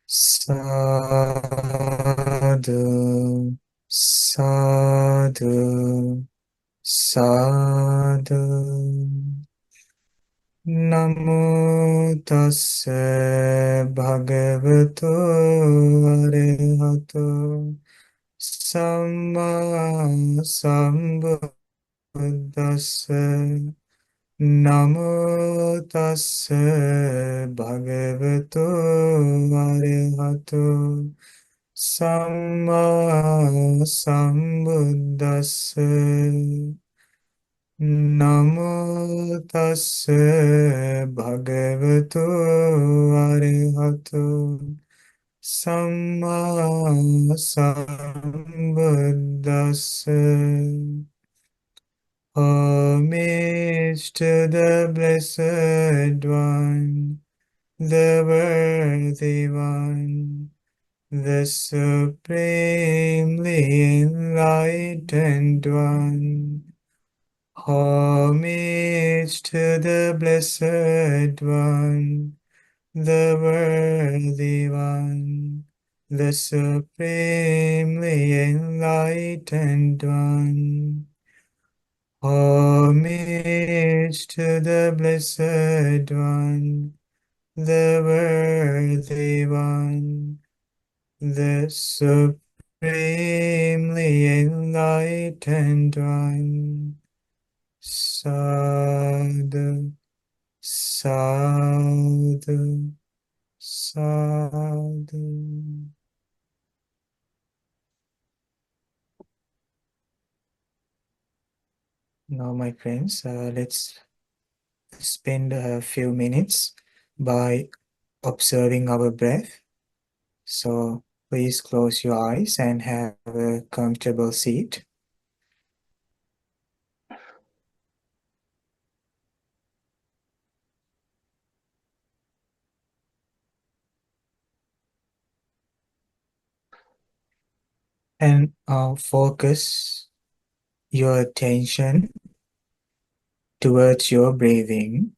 Sadhu, sadhu, sadhu. Namo tassa bhagavato arahato samma sambuddhassa. Namo tassa bhagavato arahato samma sambuddhassa. Namo tassa bhagavato arahato samma sambuddhassa. Homage to the Blessed One, the Worthy One, the Supremely Enlightened One. Homage to the Blessed One, the Worthy One, the Supremely Enlightened One. Homage to the Blessed One, the Worthy One, the Supremely Enlightened One. Sadhu, sadhu, sadhu. Now, my friends, let's spend a few minutes by observing our breath. So please close your eyes and have a comfortable seat. And focus your attention towards your breathing.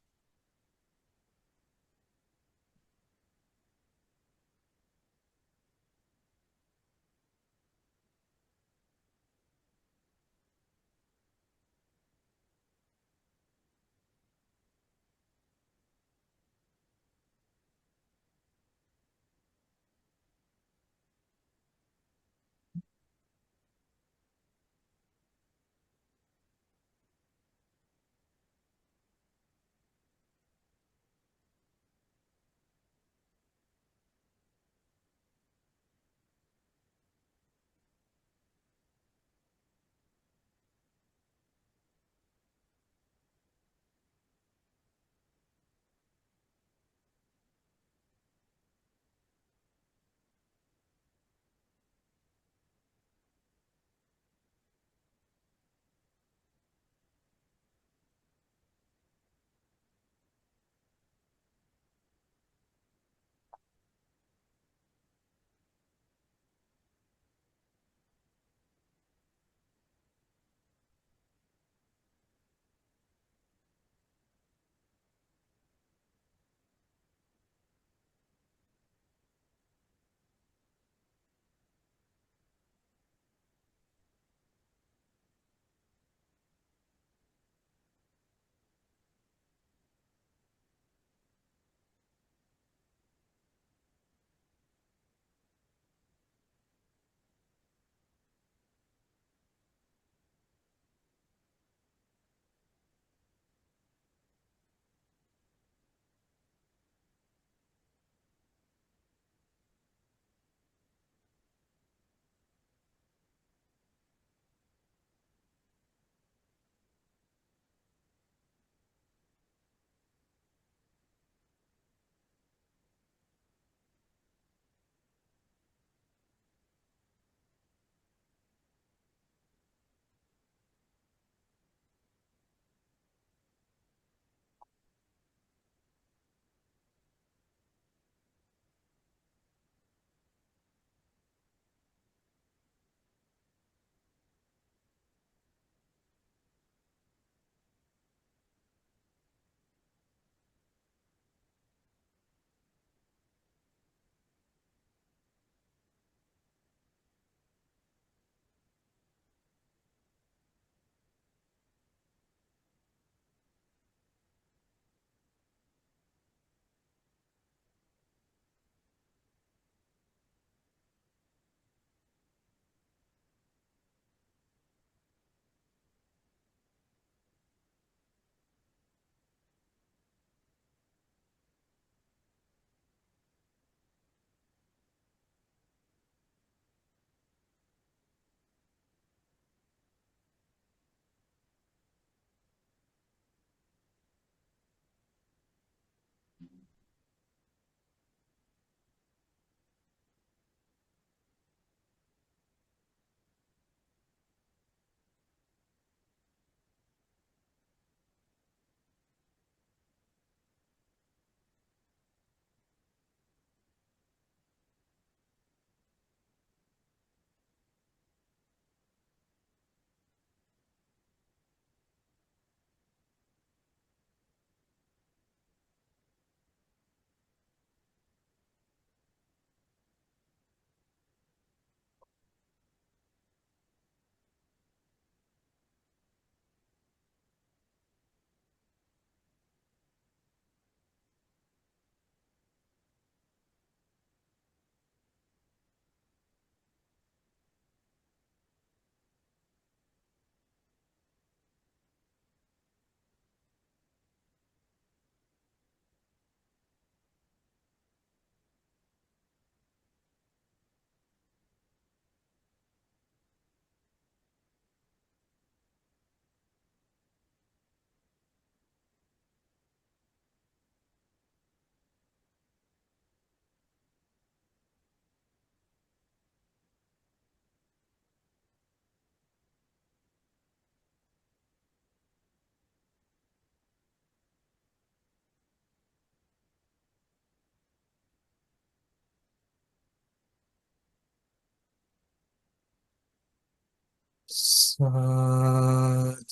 Sadhu,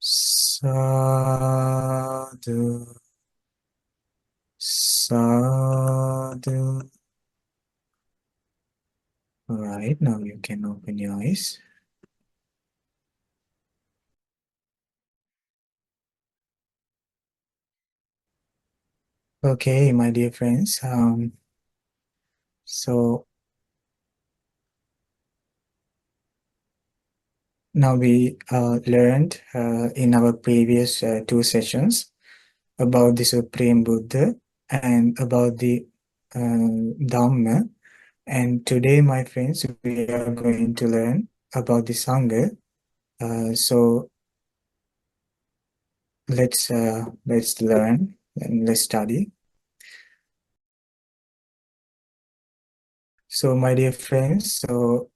sadhu, sadhu. All right, now you can open your eyes. Okay, my dear friends. So now we learned in our previous two sessions about the Supreme Buddha and about the Dhamma. And today, my friends, we are going to learn about the Sangha. So let's learn and let's study. So, my dear friends, so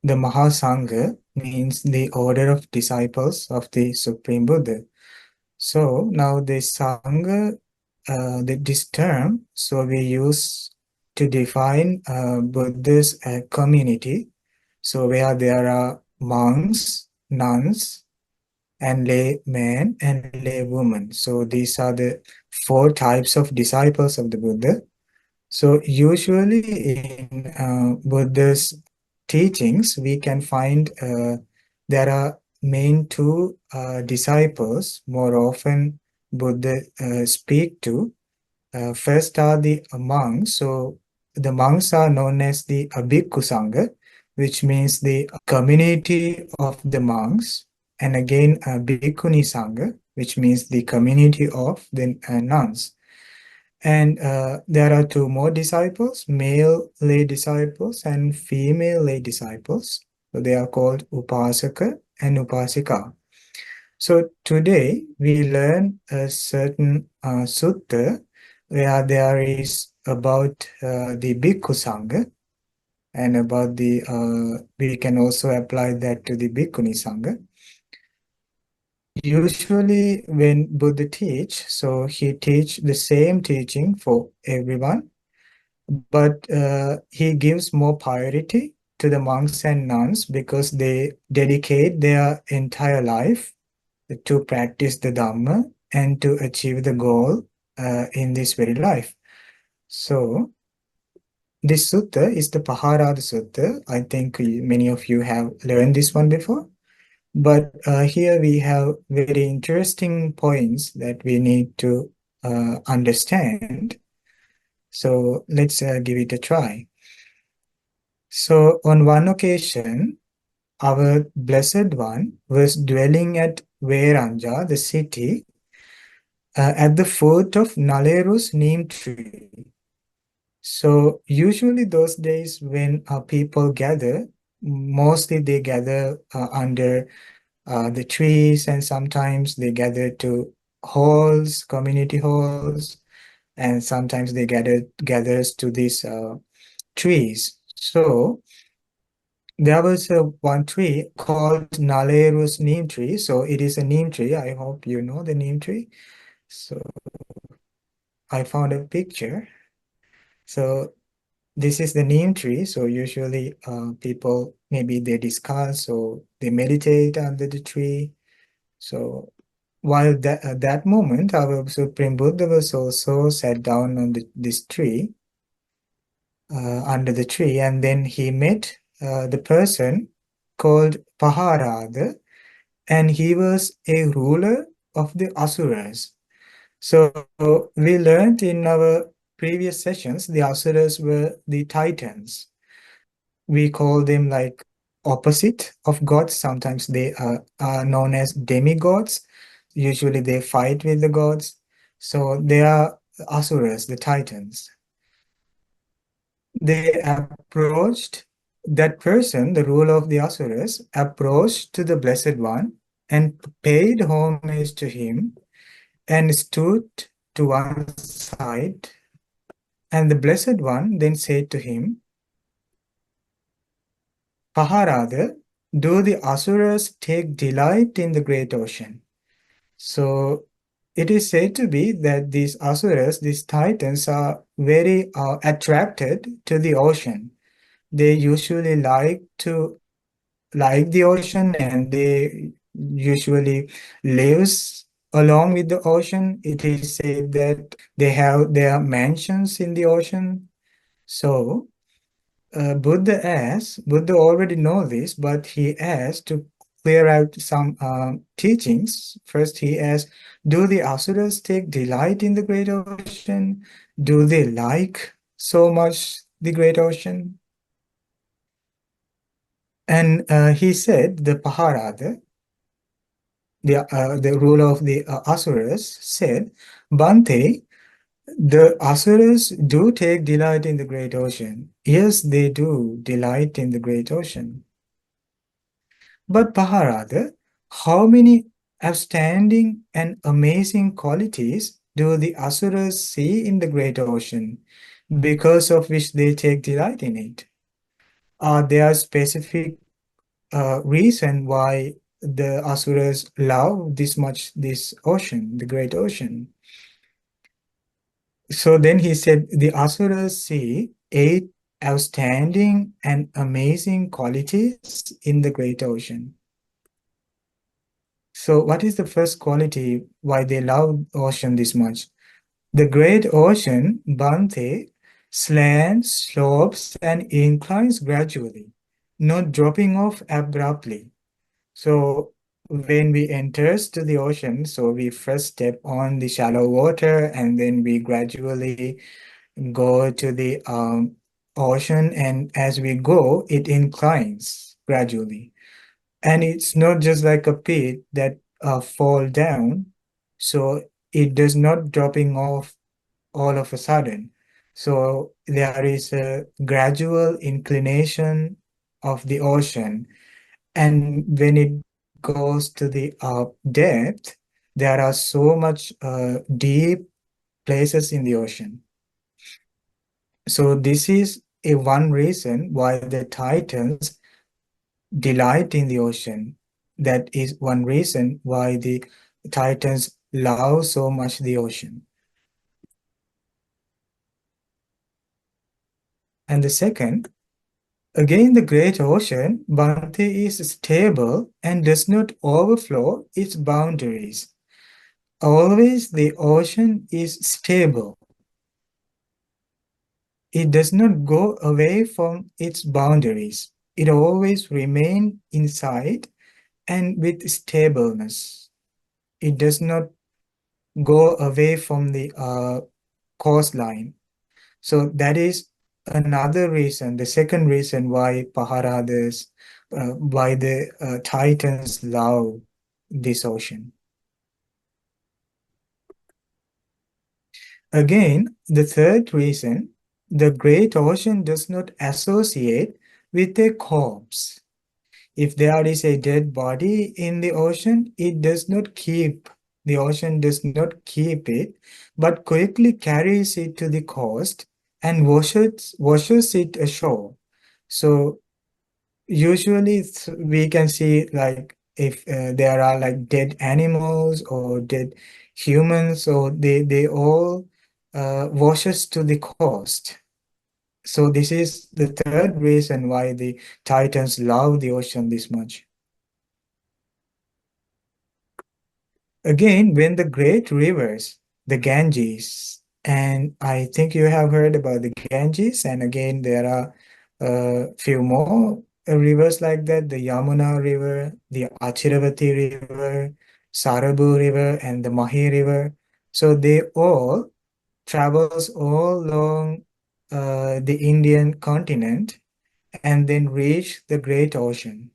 the Maha Sangha means the order of disciples of the Supreme Buddha. So now the Sangha, this term, so we use to define Buddha's community. So where there are monks, nuns, and laymen and laywomen. So these are the four types of disciples of the Buddha. So usually in Buddha's teachings, we can find there are main two disciples more often Buddha speak to. First are the monks. So the monks are known as the Bhikkhu Sangha, which means the community of the monks, and again Bhikkhuni Sangha, which means the community of the nuns. And there are two more disciples, male lay disciples and female lay disciples. So they are called Upasaka and Upasika. So today we learn a certain sutta where there is about the Bhikkhu Sangha and about the, we can also apply that to the Bhikkhuni Sangha. Usually when Buddha teach, so he teach the same teaching for everyone, but he gives more priority to the monks and nuns because they dedicate their entire life to practice the Dhamma and to achieve the goal in this very life. So this sutta is the Paharada Sutta. I think many of you have learned this one before. But here we have very interesting points that we need to understand. So let's give it a try. So on one occasion, our Blessed One was dwelling at Veranja, the city, at the foot of Naleru's neem tree. So usually those days when people gather, mostly they gather under the trees, and sometimes they gather to halls, community halls, and sometimes they gathers to these trees. So there was one tree called Naleru's neem tree. So it is a neem tree. I hope you know the neem tree. So I found a picture. So this is the neem tree. So usually people, maybe they discuss or they meditate under the tree. So while that at that moment, our Supreme Buddha was also sat down on this tree, under the tree, and then he met the person called Paharada, and he was a ruler of the Asuras. So we learned in our previous sessions, the Asuras were the Titans. We call them like opposite of gods. Sometimes they are known as demigods. Usually they fight with the gods. So they are Asuras, the Titans. They approached that person, the ruler of the Asuras, approached to the Blessed One and paid homage to him and stood to one side. And the Blessed One then said to him, Paharada, do the Asuras take delight in the great ocean? So it is said to be that these Asuras, these Titans, are very attracted to the ocean they usually like the ocean, and they usually lives along with the ocean. It is said that they have their mansions in the ocean. So Buddha already know this, but he asked to clear out some teachings. First, he asked, do the asuras take delight in the great ocean? Do they like so much the great ocean? And he said, the Paharada, the ruler of the asuras, said, Bante, the asuras do take delight in the great ocean. Yes, they do delight in the great ocean. But Paharada, how many outstanding and amazing qualities do the asuras see in the great ocean, because of which they take delight in it? Are there specific reason why the asuras love this much this ocean, the great ocean? So then he said, the asuras see 8 outstanding and amazing qualities in the great ocean. So what is the first quality why they love ocean this much? The great ocean, Bhante, slants, slopes, and inclines gradually, not dropping off abruptly. So when we enters to the ocean, so we first step on the shallow water, and then we gradually go to the ocean, and as we go, it inclines gradually. And it's not just like a pit that fall down, so it does not dropping off all of a sudden. So there is a gradual inclination of the ocean, and when it goes to the depth, there are so much deep places in the ocean. So this is a one reason why the Titans delight in the ocean. That is one reason why the Titans love so much the ocean. And the second, again, the great ocean, Bhante, is stable and does not overflow its boundaries. Always the ocean is stable. It does not go away from its boundaries. It always remains inside and with stableness. It does not go away from the coastline. So that is another reason, the second reason why Paharadas, why the Titans love this ocean. Again, the third reason, the great ocean does not associate with a corpse. If there is a dead body in the ocean, the ocean does not keep it, but quickly carries it to the coast and washes it ashore. So usually we can see like if there are like dead animals or dead humans, so they all washes to the coast. So this is the third reason why the Titans love the ocean this much. Again, when the great rivers, the Ganges, and I think you have heard about the Ganges, and again, there are a few more rivers like that, the Yamuna River, the Achiravati River, Sarabu River, and the Mahi River. So they all travels all along the Indian continent and then reach the Great Ocean.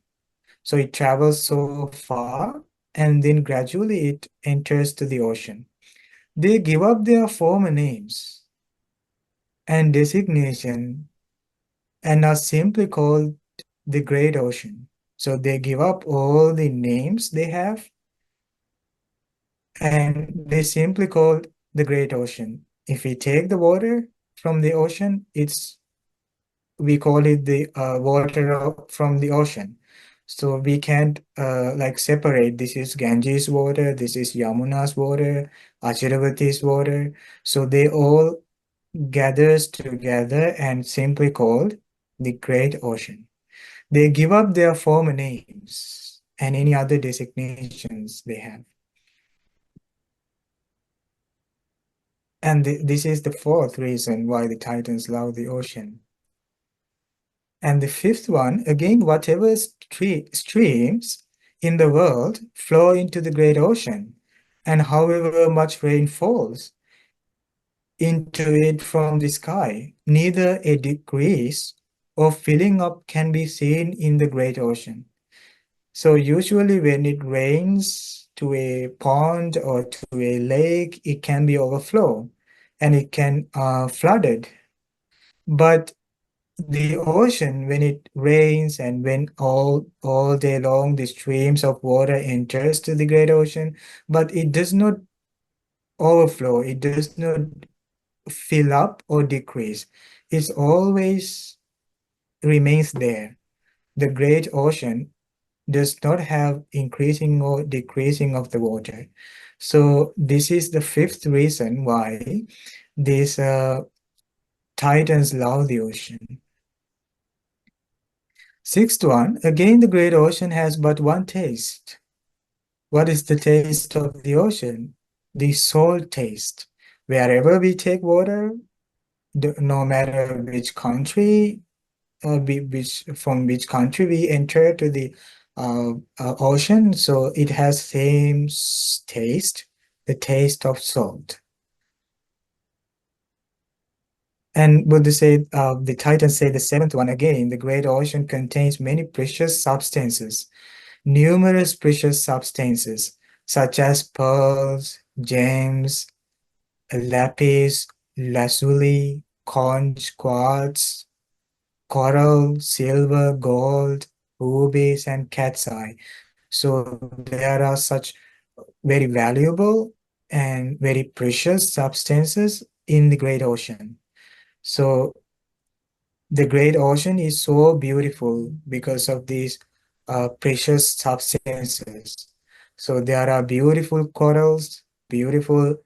So it travels so far and then gradually it enters to the ocean. They give up their former names and designation and are simply called the Great Ocean. So they give up all the names they have and they simply called the Great Ocean. If we take the water from the ocean, we call it the water from the ocean. So we can't like separate, this is Ganges water, this is Yamuna's water, Achiravati's water. So they all gathers together and simply called the great ocean. They give up their former names and any other designations they have. And this is the fourth reason why the Titans love the ocean. And the fifth one, again, whatever streams in the world flow into the great ocean, and however much rain falls into it from the sky, neither a decrease or filling up can be seen in the great ocean. So usually when it rains to a pond or to a lake, it can be overflow and it can flooded. But the ocean, when it rains and when all day long the streams of water enters to the great ocean, but it does not overflow, it does not fill up or decrease. It always remains there. The great ocean does not have increasing or decreasing of the water. So this is the fifth reason why these titans love the ocean. Sixth one, again, the great ocean has but one taste. What is the taste of the ocean? The salt taste. Wherever we take water, no matter which country, from which country we enter to the ocean, so it has same taste, the taste of salt. And Buddha said, the Titans say the seventh one again, the great ocean contains many precious substances, numerous precious substances, such as pearls, gems, lapis, lazuli, conch, quartz, coral, silver, gold, rubies, and cat's eye. So there are such very valuable and very precious substances in the great ocean. So the great ocean is so beautiful because of these precious substances. So there are beautiful corals, beautiful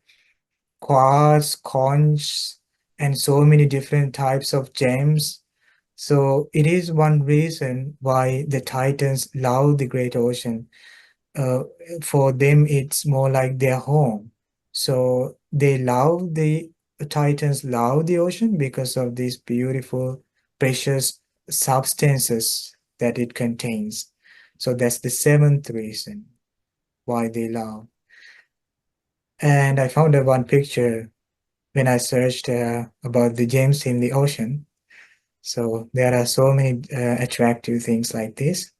quartz, conchs, and so many different types of gems. So it is one reason why the Titans love the great ocean. uh, for them it's more like their home. So they love the Titans love the ocean because of these beautiful, precious substances that it contains. So that's the seventh reason why they love. And I found that one picture when I searched about the gems in the ocean. So there are so many attractive things like this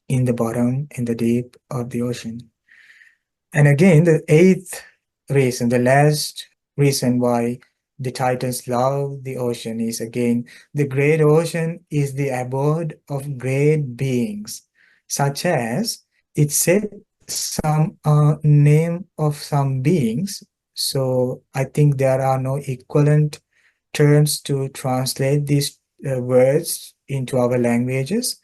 in the bottom, in the deep of the ocean. And again, the eighth reason, the last reason why the Titans love the ocean is again, the great ocean is the abode of great beings, such as it said some name of some beings. So I think there are no equivalent terms to translate these words into our languages.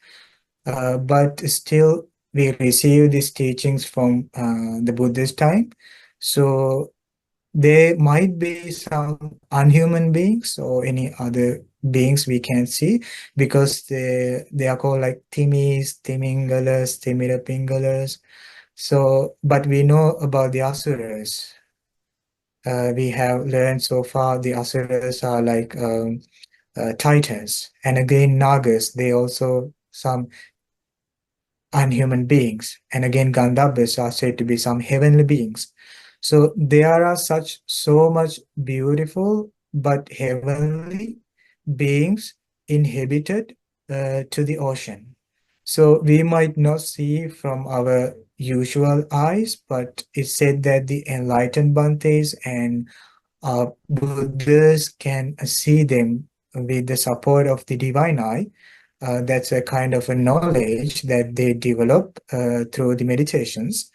But still we receive these teachings from the Buddhist time. So there might be some unhuman beings or any other beings we can see because they are called like Timis, Timingalas, Timirapingalas. So, but we know about the Asuras. We have learned so far the Asuras are like Titans, and again Nagas. They also some unhuman beings. And again, Gandhabas are said to be some heavenly beings. So there are such so much beautiful but heavenly beings inhabited to the ocean. So we might not see from our usual eyes, but it's said that the enlightened Bhantes and Buddhas can see them with the support of the divine eye. That's a kind of a knowledge that they develop through the meditations.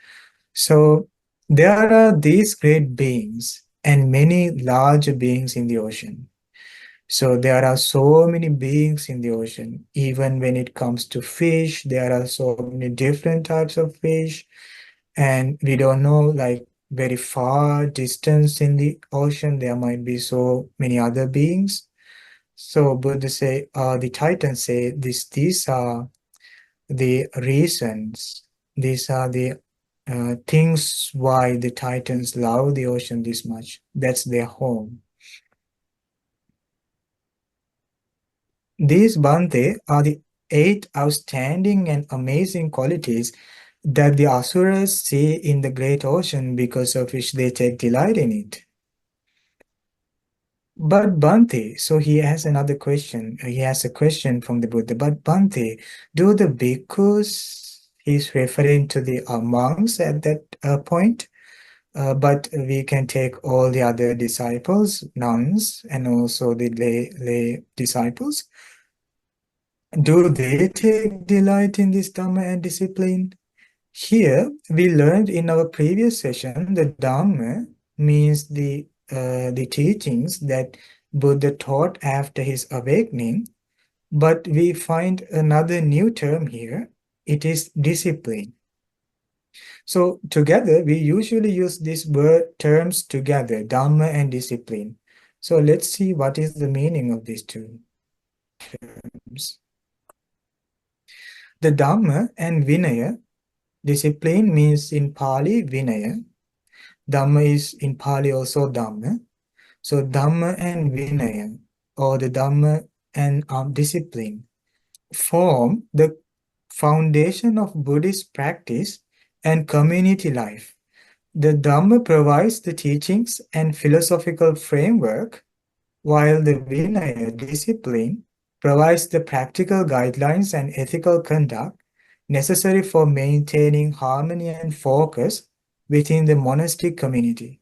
So there are these great beings and many large beings in the ocean. So there are so many beings in the ocean. Even when it comes to fish, there are so many different types of fish, and we don't know like very far distance in the ocean there might be so many other beings. So Buddha say, the Titans say these are the reasons, these are the things why the Titans love the ocean this much. That's their home. These Bhante are the 8 outstanding and amazing qualities that the Asuras see in the great ocean because of which they take delight in it. But Bhante, so he has another question. He has a question from the Buddha. But Bhante, do the bhikkhus, he's referring to the monks at that point, but we can take all the other disciples, nuns, and also the lay disciples. Do they take delight in this Dhamma and discipline? Here, we learned in our previous session that Dhamma means the teachings that Buddha taught after his awakening, but we find another new term here. It is discipline. So together, we usually use these word terms together, Dhamma and discipline. So let's see what is the meaning of these two terms. The Dhamma and Vinaya, discipline means in Pali Vinaya. Dhamma is in Pali also Dhamma. So Dhamma and Vinaya, or the Dhamma and discipline, form the foundation of Buddhist practice and community life. The Dhamma provides the teachings and philosophical framework, while the Vinaya discipline provides the practical guidelines and ethical conduct necessary for maintaining harmony and focus within the monastic community.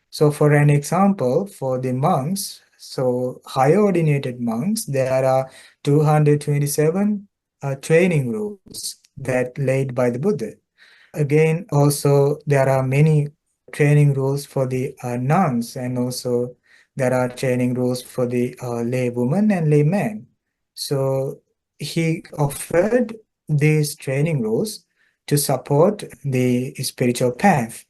So for an example, for the monks, so higher ordinated monks, there are 227 training rules that laid by the Buddha. Again, also there are many training rules for the nuns, and also there are training rules for the lay woman and lay man. So he offered these training rules to support the spiritual path.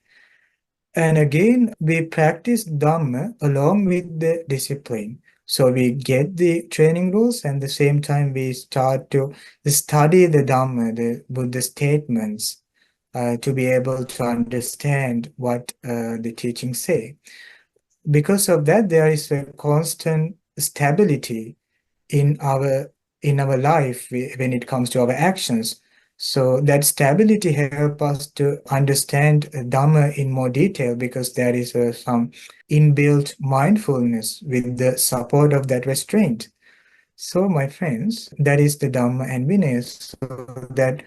And again, we practice Dhamma along with the discipline. So we get the training rules, and at the same time we start to study the Dhamma, the Buddha statements, to be able to understand what the teachings say. Because of that, there is a constant stability in our life when it comes to our actions. So that stability helps us to understand Dhamma in more detail, because there is some inbuilt mindfulness with the support of that restraint. So, my friends, that is the Dhamma and Vinaya. So that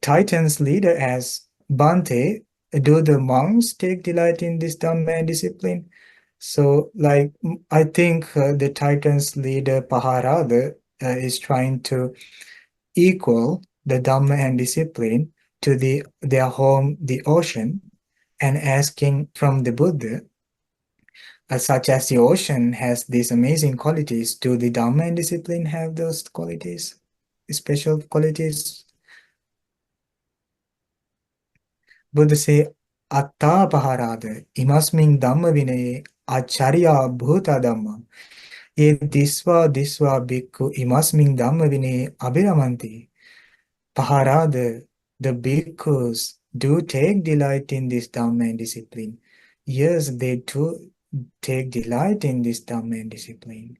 Titan's leader as Bhante, do the monks take delight in this Dhamma and discipline? So, like, I think the Titans leader Paharada is trying to equal the Dhamma and discipline to their home, the ocean, and asking from the Buddha, such as the ocean has these amazing qualities, do the Dhamma and discipline have those qualities, special qualities? Buddha say, Atta Paharada, imasmin Dhamma vinaye acharya bhuta Dhamma. Ye disva bhikkhu imasmin Dhamma vinaye abhiramanti. Paharada, the bhikkhus do take delight in this Dhamma and discipline. Yes, they do take delight in this Dhamma and discipline.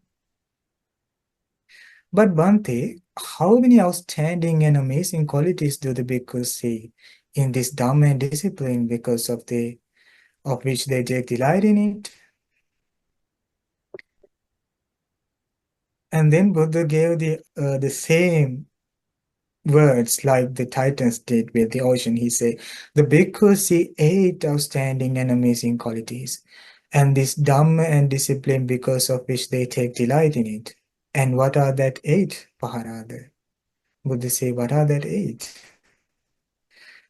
But Bhante, how many outstanding and amazing qualities do the bhikkhus see in this Dhamma and discipline because of which they take delight in it? And then Buddha gave the same words like the Titans did with the ocean. He said, the bhikkhus see 8 outstanding and amazing qualities, and this Dhamma and discipline because of which they take delight in it. And what are that 8, Paharada? Buddha say, what are that 8?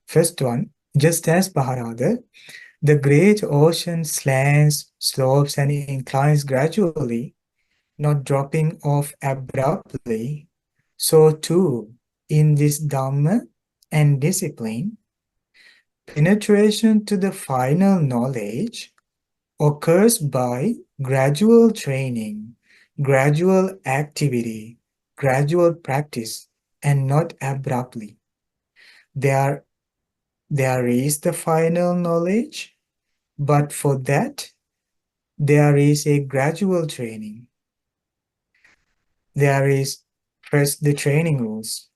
First one, just as Paharada, the great ocean slants, slopes, and inclines gradually, not dropping off abruptly. So too, in this Dhamma and discipline, penetration to the final knowledge occurs by gradual training, gradual activity, gradual practice, and not abruptly. There, there is the final knowledge, but for that, there is a gradual training. There is first the training rules,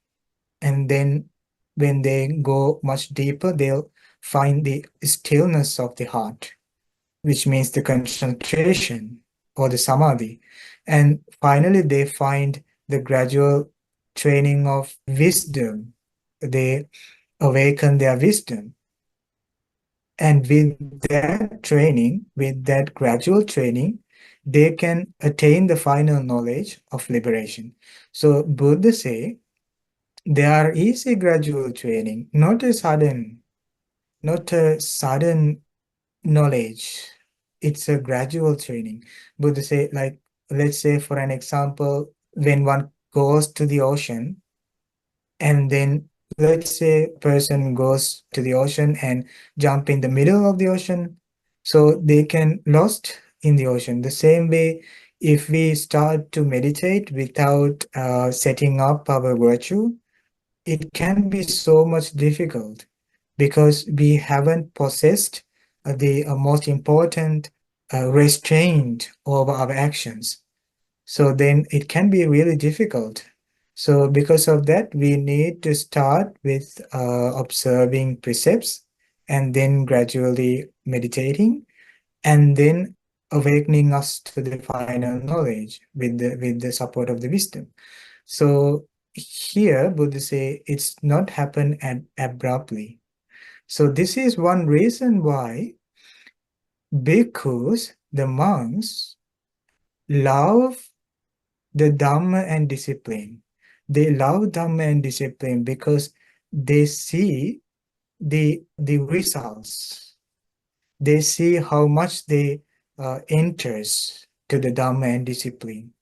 and then when they go much deeper, they'll find the stillness of the heart, which means the concentration or the samadhi. And finally, they find the gradual training of wisdom. They awaken their wisdom. And with that training, with that gradual training, they can attain the final knowledge of liberation. So Buddha say there is a gradual training, not a sudden knowledge. It's a gradual training. Buddha say, like, let's say for an example, when one goes to the ocean, and then let's say a person goes to the ocean and jump in the middle of the ocean, so they can lost in the ocean. The same way, if we start to meditate without setting up our virtue, it can be so much difficult because we haven't possessed the most important restraint over our actions. So then it can be really difficult. So because of that, we need to start with observing precepts and then gradually meditating and then awakening us to the final knowledge with the support of the wisdom. So here Buddha say it's not happen abruptly. So this is one reason why bhikkhus, the monks, love the Dhamma and discipline. They love Dhamma and discipline because they see the results. They see how much they enters to the Dhamma and discipline.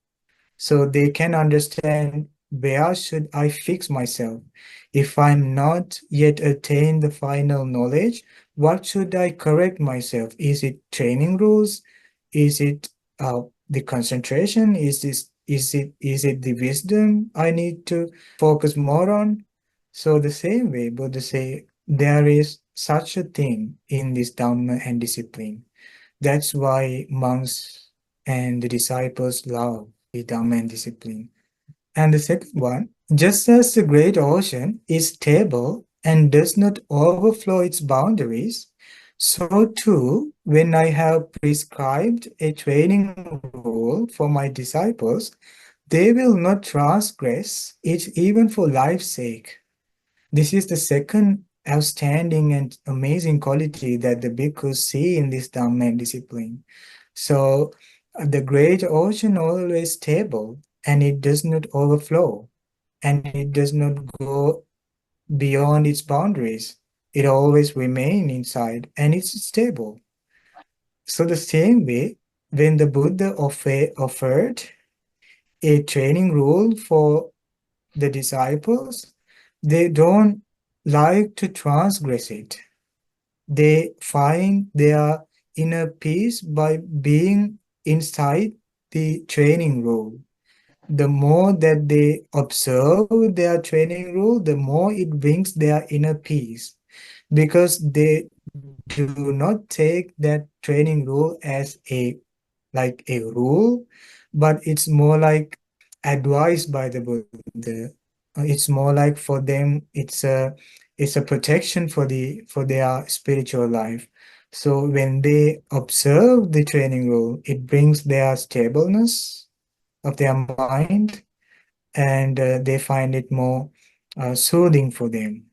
So they can understand where should I fix myself. If I'm not yet attained the final knowledge, what should I correct myself? Is it training rules? Is it the concentration? Is it the wisdom I need to focus more on? So the same way, Buddha say there is such a thing in this Dhamma and discipline. That's why monks and the disciples love the Dhamma and discipline. And the second one, just as the great ocean is stable and does not overflow its boundaries, so too, when I have prescribed a training rule for my disciples, they will not transgress it even for life's sake. This is the second outstanding and amazing quality that the bhikkhus see in this Dhamma and discipline. So the great ocean always stable and it does not overflow and it does not go beyond its boundaries. It always remain inside and it's stable. So the same way, when the Buddha offered a training rule for the disciples, they don't like to transgress it. They find their inner peace by being inside the training rule. The more that they observe their training rule, the more it brings their inner peace because they do not take that training rule as a like a rule, but it's more like advised by the Buddha. It's more like for them, it's a protection for their spiritual life. So when they observe the training rule, it brings their stableness of their mind, and they find it more soothing for them.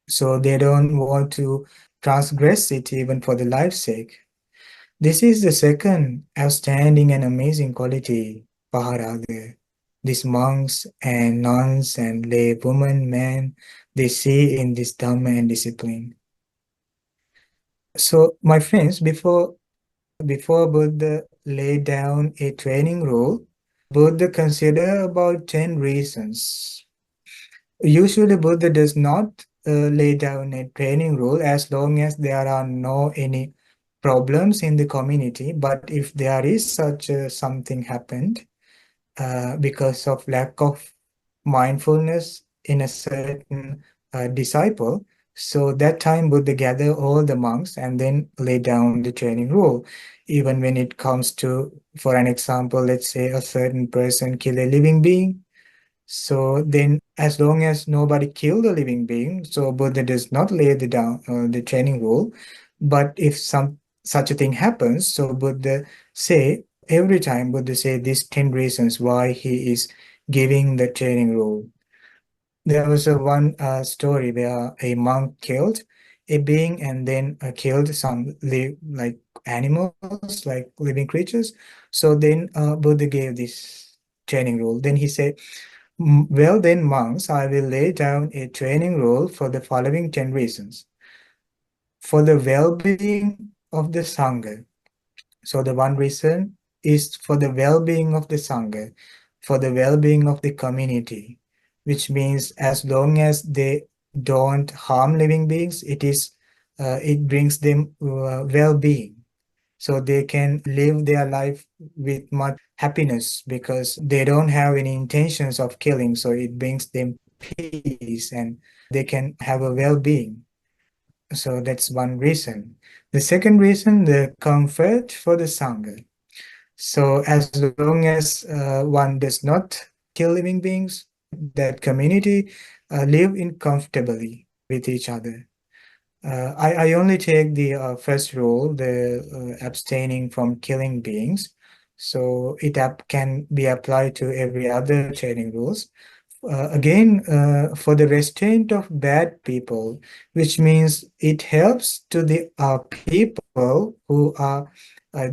So they don't want to transgress it even for the life's sake. This is the second outstanding and amazing quality, Paharada. These monks and nuns and lay women, men, they see in this Dhamma and discipline. So, my friends, before Buddha laid down a training rule, Buddha considered about 10 reasons. Usually, Buddha does not lay down a training rule as long as there are no any problems in the community. But if there is such something happened, because of lack of mindfulness in a certain disciple. So that time Buddha gather all the monks and then lay down the training rule. Even when it comes to, for an example, let's say a certain person kill a living being, so then, as long as nobody killed a living being, so Buddha does not lay the training rule. But if some such a thing happens, so Buddha say every time Buddha say these 10 reasons why he is giving the training rule. There was a one story where a monk killed a being and then killed some like animals, like living creatures. So then Buddha gave this training rule. Then he said, Well then, monks, I will lay down a training rule for the following 10 reasons. For the well-being of the Sangha. So the one reason is for the well-being of the Sangha, for the well-being of the community, which means as long as they don't harm living beings, it brings them well-being. So they can live their life with much happiness because they don't have any intentions of killing. So it brings them peace and they can have a well-being. So that's one reason. The second reason, the comfort for the Sangha. So as long as one does not kill living beings, that community live in comfortably with each other. I only take the first rule, the abstaining from killing beings. So it can be applied to every other training rules. Again, for the restraint of bad people, which means it helps to the people who are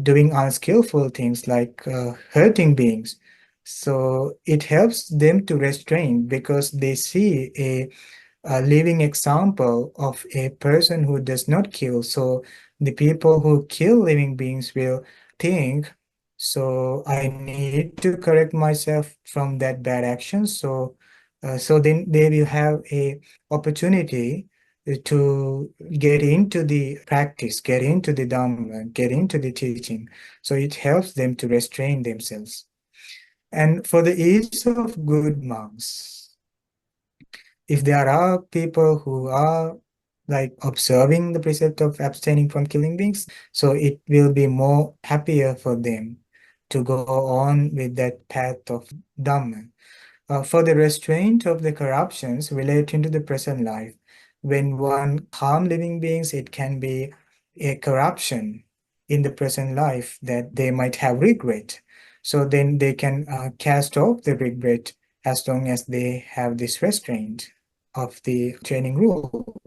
doing unskillful things like hurting beings. So it helps them to restrain because they see a living example of a person who does not kill. So the people who kill living beings will think, so I need to correct myself from that bad action. So then they will have a opportunity to get into the practice, get into the Dhamma, get into the teaching. So it helps them to restrain themselves. And for the ease of good monks, if there are people who are like observing the precept of abstaining from killing beings, so it will be more happier for them to go on with that path of Dhamma. For the restraint of the corruptions relating to the present life, when one harm living beings, it can be a corruption in the present life that they might have regret. So then they can cast off the regret as long as they have this restraint of the training rule.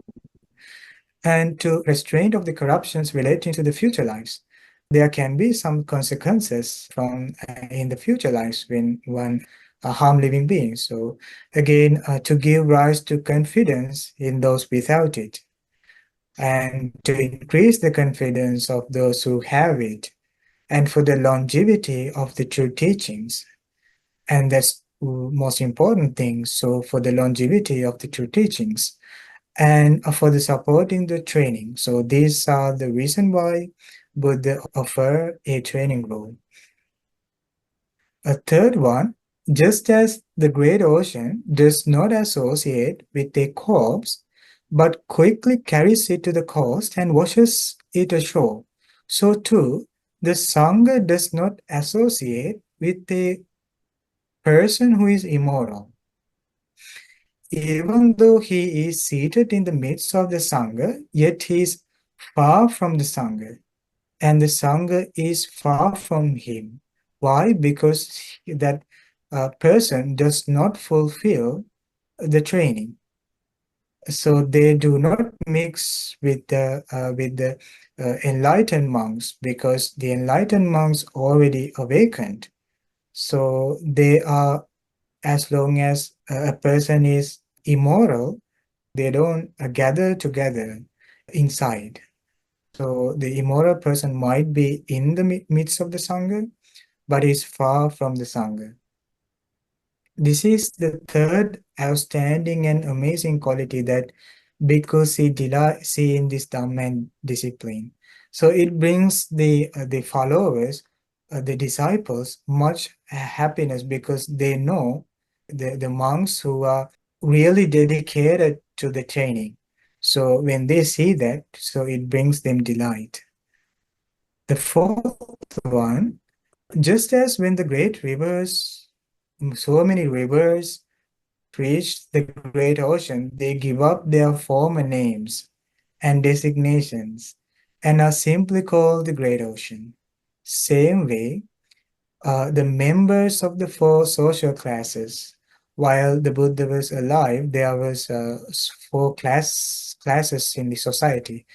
And to restraint of the corruptions relating to the future lives, there can be some consequences from in the future lives when one harm living beings. So again, to give rise to confidence in those without it, and to increase the confidence of those who have it, and for the longevity of the true teachings. And that's most important thing. So for the longevity of the true teachings and for the supporting the training. So these are the reason why Buddha offer a training role. A third one, just as the great ocean does not associate with a corpse, but quickly carries it to the coast and washes it ashore, so too the Sangha does not associate with a person who is immoral. Even though he is seated in the midst of the Sangha, yet he is far from the Sangha, and the Sangha is far from him. Why? Because that person does not fulfill the training. So they do not mix with the enlightened monks because the enlightened monks already awakened. So they are, as long as a person is immoral, they don't gather together inside. So the immoral person might be in the midst of the Sangha, but is far from the Sangha. This is the third outstanding and amazing quality that bhikkhus see in this Dhamma and discipline. So it brings the followers the disciples much happiness because they know the monks who are really dedicated to the training. So when they see that, so it brings them delight. The fourth one, just as when the great rivers, so many rivers reach the great ocean, they give up their former names and designations and are simply called the great ocean. Same way, the members of the four social classes, while the Buddha was alive, there was four classes in the society,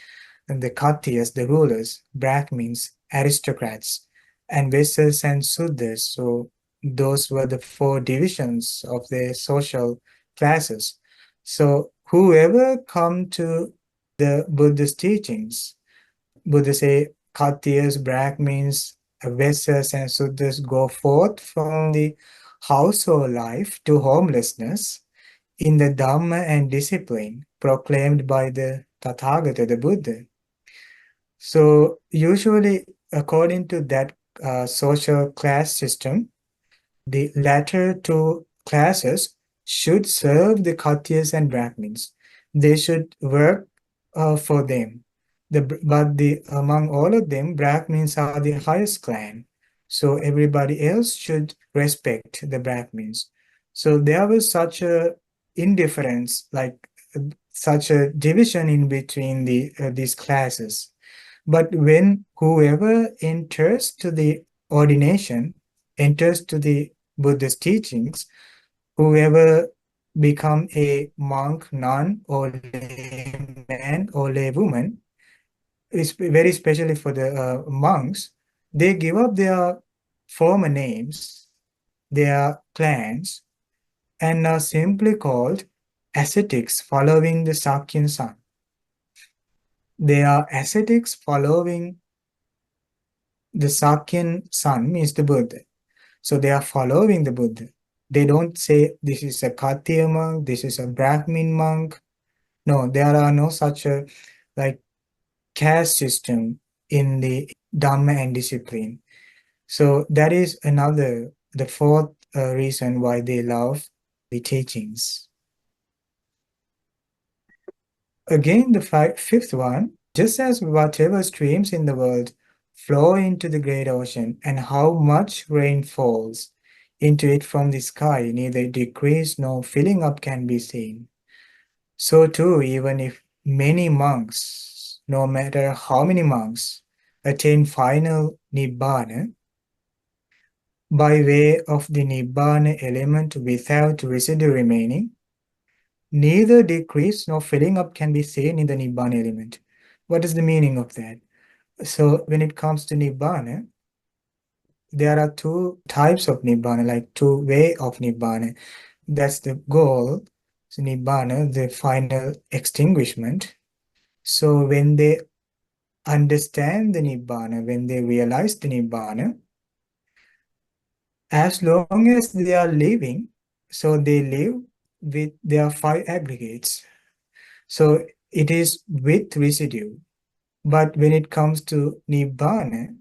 and the Khattiyas, the rulers, Brahmins, aristocrats, and Vaishyas and Sudras. So those were the four divisions of the social classes. So whoever come to the Buddha's teachings, Buddha say Khattiyas, Brahmins, Vaishyas, and Sudras go forth from the household life to homelessness in the Dhamma and discipline proclaimed by the Tathagata, the Buddha. So usually, according to that social class system, the latter two classes should serve the Khattiyas and Brahmins. They should work for them. But among all of them, Brahmins are the highest clan. So everybody else should respect the Brahmins. So there was such a indifference, like such a division in between these classes. But when whoever enters to the ordination, enters to the Buddha's teachings, whoever become a monk, nun, or layman or laywoman, is very especially for the monks, they give up their former names, their clans, and are simply called ascetics following the Sakyan son. They are ascetics following the Sakyan son, means the Buddha. So they are following the Buddha. They don't say this is a Khattiya monk, this is a Brahmin monk. No, there are no such a like caste system in the Dhamma and discipline. So that is the fourth reason why they love the teachings. Again, the fifth one, just as whatever streams in the world flow into the great ocean and how much rain falls into it from the sky, neither decrease nor filling up can be seen. So too, even if many monks, no matter how many monks, attain final Nibbana, by way of the Nibbana element without residue remaining, neither decrease nor filling up can be seen in the Nibbana element. What is the meaning of that? So when it comes to Nibbana, there are two types of Nibbana, like two way of Nibbana. That's the goal. So Nibbana, the final extinguishment. So when they understand the Nibbana, when they realize the Nibbana, as long as they are living, so they live with their five aggregates. So it is with residue. But when it comes to Nibbana,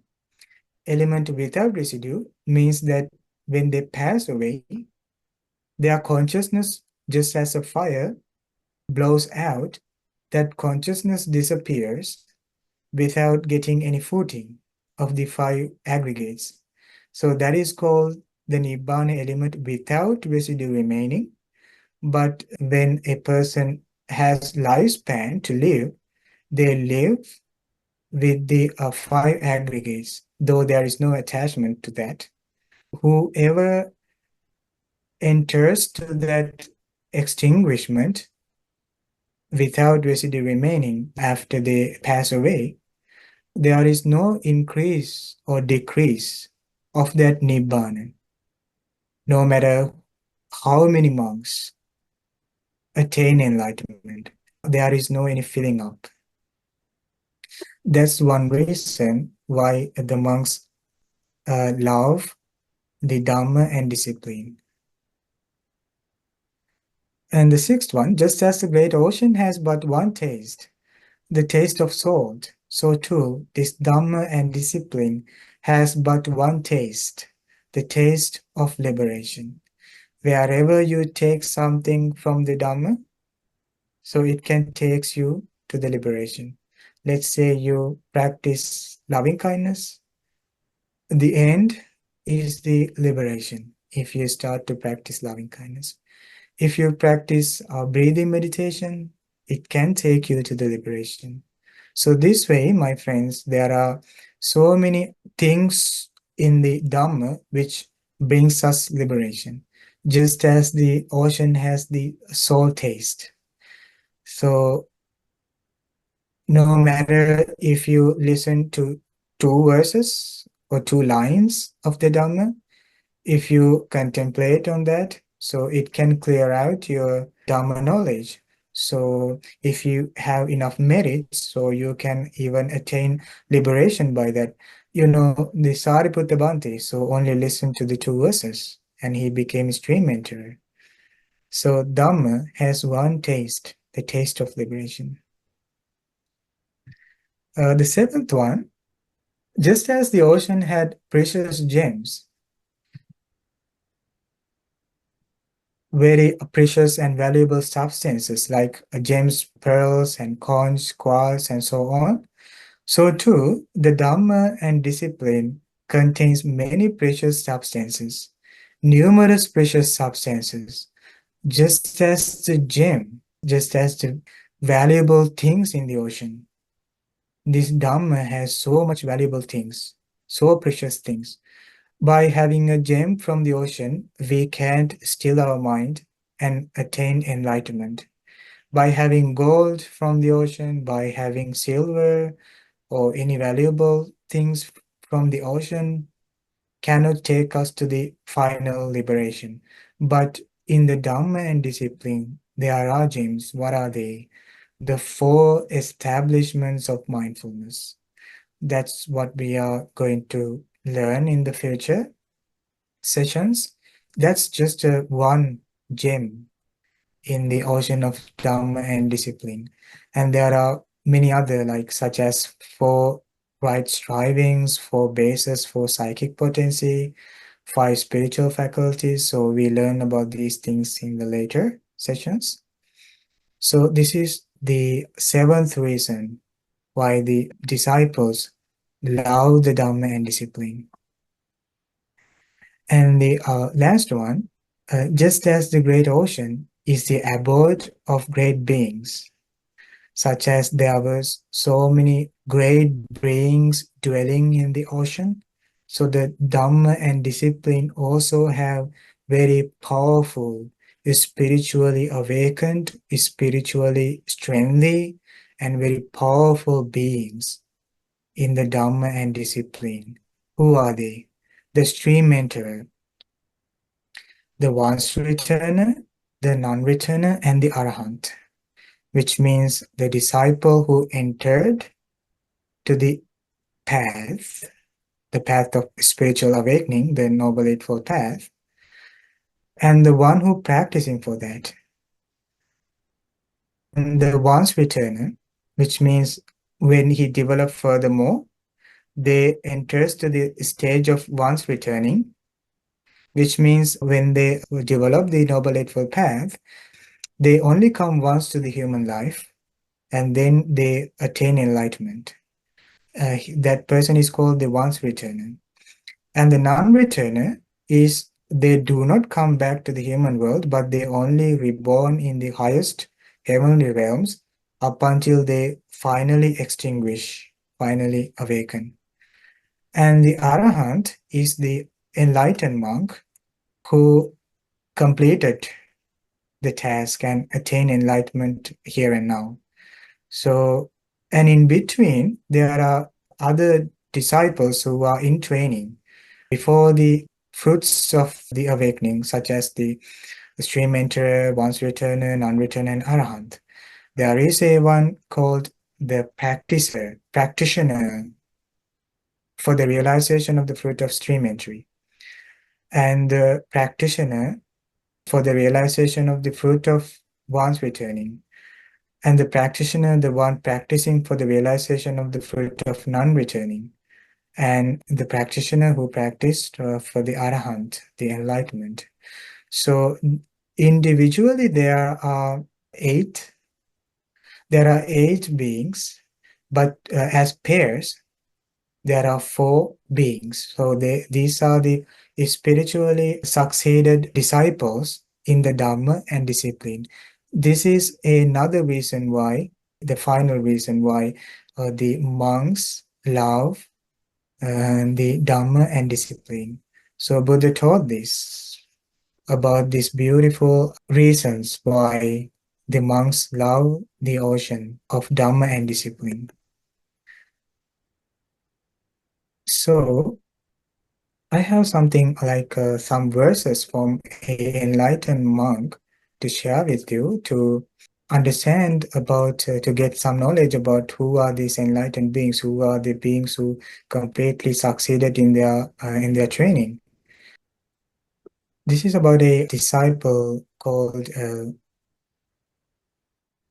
element without residue means that when they pass away, their consciousness, just as a fire blows out, that consciousness disappears without getting any footing of the five aggregates. So that is called the Nibbana element without residue remaining. But when a person has lifespan to live, they live with the five aggregates, though there is no attachment to that. Whoever enters to that extinguishment without residue remaining after they pass away, there is no increase or decrease of that Nibbana, no matter how many monks attain enlightenment. There is no any filling up. That's one reason why the monks love the Dhamma and discipline. And the sixth one, just as the great ocean has but one taste, the taste of salt, so too this Dhamma and discipline has but one taste, the taste of liberation. Wherever you take something from the Dhamma, so it can take you to the liberation. Let's say you practice loving kindness. The end is the liberation if you start to practice loving kindness. If you practice breathing meditation, it can take you to the liberation. So this way, my friends, there are so many things in the Dhamma which brings us liberation, just as the ocean has the salt taste. So no matter if you listen to two verses or two lines of the Dhamma, if you contemplate on that, so it can clear out your Dhamma knowledge. So if you have enough merits, so you can even attain liberation by that. You know, the Sariputta Bhante, so only listen to the two verses and he became a stream enterer. So Dhamma has one taste, the taste of liberation. The seventh one, just as the ocean had precious gems, very precious and valuable substances like gems, pearls, and coins, quartz, and so on. So too, the Dhamma and discipline contains many precious substances, numerous precious substances, just as the gem, just as the valuable things in the ocean. This Dhamma has so much valuable things, so precious things. By having a gem from the ocean, we can't still our mind and attain enlightenment. By having gold from the ocean, by having silver or any valuable things from the ocean, cannot take us to the final liberation. But in the Dhamma and discipline, there are gems. What are they? The four establishments of mindfulness. That's what we are going to learn in the future sessions. That's just one gem in the ocean of Dhamma and discipline. And there are many other, like such as four right strivings, four bases for psychic potency, five spiritual faculties. So we learn about these things in the later sessions. So this is the seventh reason why the disciples love the Dhamma and discipline. And the last one, just as the great ocean is the abode of great beings, such as there was so many great beings dwelling in the ocean, so the Dhamma and discipline also have very powerful, spiritually awakened, spiritually strengthy, and very powerful beings in the Dhamma and discipline. Who are they? The stream enterer, the once returner, the non-returner, and the arahant, which means the disciple who entered to the path of spiritual awakening, the Noble Eightfold Path, and the one who practicing for that. And the once returner, which means when he developed furthermore, they enters to the stage of once returning, which means when they develop the Noble Eightfold Path, they only come once to the human life and then they attain enlightenment. That person is called the once returner. And the non-returner is they do not come back to the human world, but they only reborn in the highest heavenly realms up until they finally extinguish, finally awaken. And the Arahant is the enlightened monk who completed the task and attain enlightenment here and now. So, and in between, there are other disciples who are in training before the fruits of the awakening, such as the stream enterer, once returner, non-returner, and arahant. There is a one called the practitioner for the realization of the fruit of stream entry, and the practitioner for the realization of the fruit of once returning, and the practitioner, the one practicing for the realization of the fruit of non-returning. and the practitioner who practiced for the Arahant, the enlightenment. So individually eight, there are eight beings, but as pairs, there are four beings. So these are the spiritually succeeded disciples in the Dhamma and discipline. This is another reason why, the final reason why the monks love the Dhamma and discipline. So Buddha taught this about these beautiful reasons why the monks love the ocean of Dhamma and discipline. So I have something like some verses from a enlightened monk to share with you to understand about, to get some knowledge about who are these enlightened beings, who are the beings who completely succeeded in their training. This is about a disciple called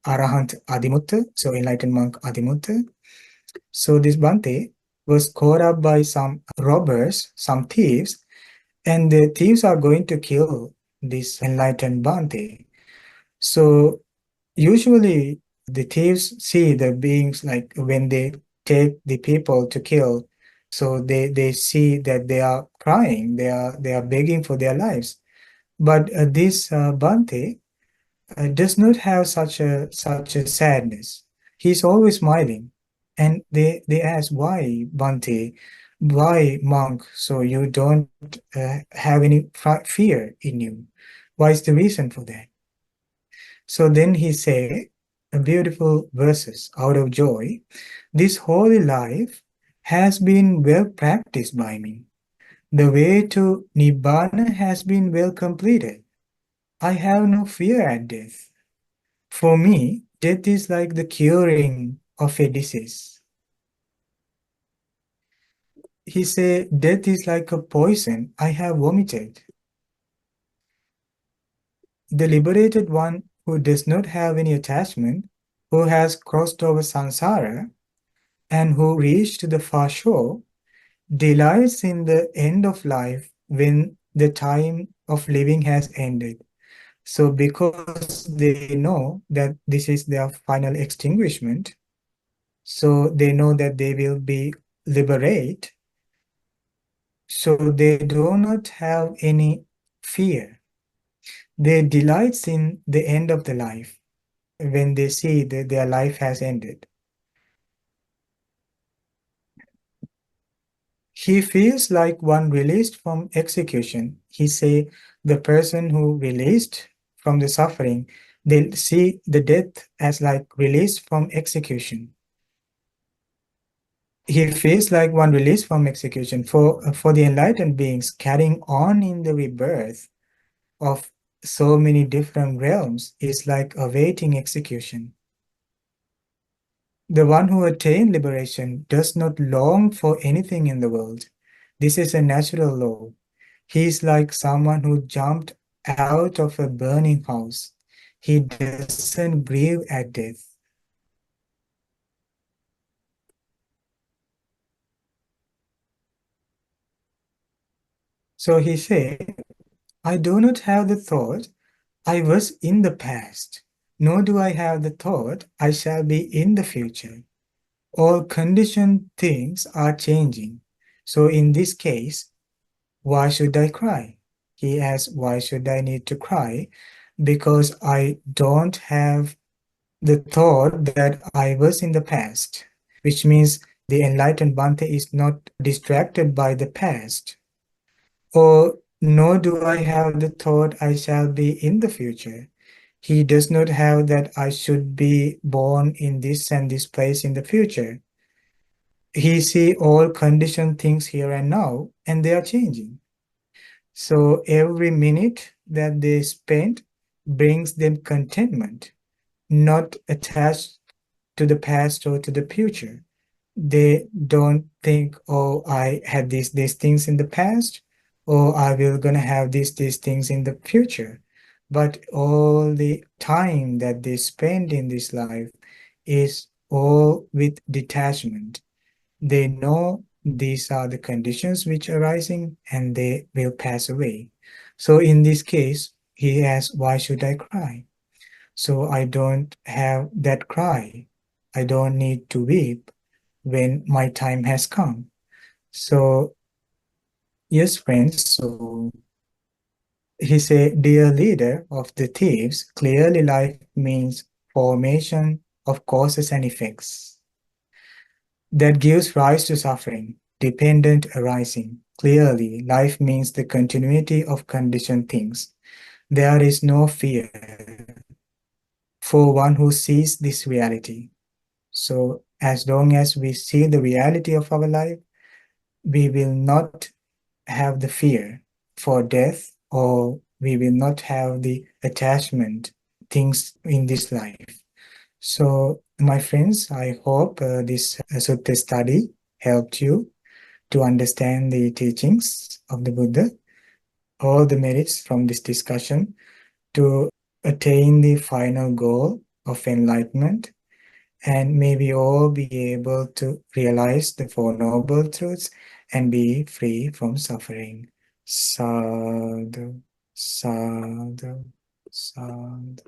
Arahant Adimutta, so enlightened monk Adimutta. So this Bhante was caught up by some robbers, some thieves, and the thieves are going to kill this enlightened Bhante. So usually the thieves see the beings like when they take the people to kill, so they see that they are crying, they are begging for their lives. But this Bhante does not have such a sadness. He's always smiling. And they ask, why, Bhante? Why, monk? So you don't have any fear in you. What is the reason for that? So then he say, beautiful verses out of joy. This holy life has been well practiced by me. The way to Nibbana has been well completed. I have no fear at death. For me, death is like the curing of a disease. He said, death is like a poison I have vomited. The liberated one who does not have any attachment, who has crossed over samsara, and who reached the far shore, delights in the end of life when the time of living has ended. So because they know that this is their final extinguishment, so they know that they will be liberated, so they do not have any fear. They delight in the end of the life when they see that their life has ended. He feels like one released from execution. He say the person who released from the suffering, they see the death as like released from execution. He feels like one released from execution. For the enlightened beings carrying on in the rebirth of so many different realms is like awaiting execution. The one who attained liberation does not long for anything in the world. This is a natural law. He is like someone who jumped out of a burning house. He doesn't grieve at death. So he said, I do not have the thought I was in the past, nor do I have the thought I shall be in the future. All conditioned things are changing. So in this case, why should I cry? He asks, why should I need to cry? Because I don't have the thought that I was in the past, which means the enlightened Bhante is not distracted by the past. Or nor do I have the thought I shall be in the future. He does not have that I should be born in this and this place in the future. He see all conditioned things here and now, and they are changing. So every minute that they spend brings them contentment, not attached to the past or to the future. They don't think, oh, I had these things in the past, or I will gonna have these things in the future. But all the time that they spend in this life is all with detachment. They know these are the conditions which are arising and they will pass away. So in this case, he asks, why should I cry? So I don't have that cry. I don't need to weep when my time has come. So, yes, friends, so he said, dear leader of the thieves, clearly life means formation of causes and effects that gives rise to suffering, dependent arising. Clearly, life means the continuity of conditioned things. There is no fear for one who sees this reality. So, as long as we see the reality of our life, we will not have the fear for death, or we will not have the attachment things in this life. So, my friends, I hope this sutta study helped you to understand the teachings of the Buddha, all the merits from this discussion to attain the final goal of enlightenment. And may we all be able to realize the Four Noble Truths and be free from suffering. Sadhu, sadhu, sadhu.